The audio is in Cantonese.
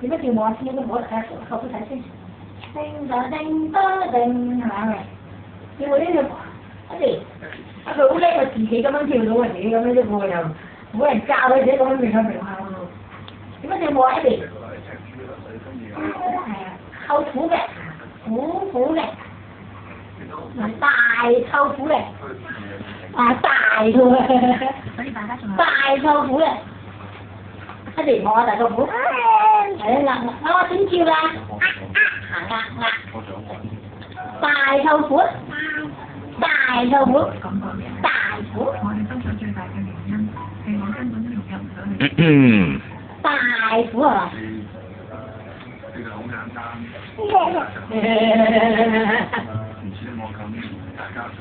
點解跳舞啊？跳個舞睇下，學佢睇先。叮當叮當叮係咪？跳呢條一嚟，佢好叻，佢自己咁樣跳到自己咁樣啫喎，又冇人教佢自己咁樣變下變下喎。點解跳舞啊？一嚟，係啊，臭苦嘅，苦嘅，大臭苦嘅，啊大嘅，大臭苦嘅。一嚟望下大臭苦，係啦，我點跳㗎？大臭苦，大臭苦，大苦。我哋分手最大嘅原因係我根本都融入唔到你。大苦係嘛？其實好簡單。唔似我咁大家做。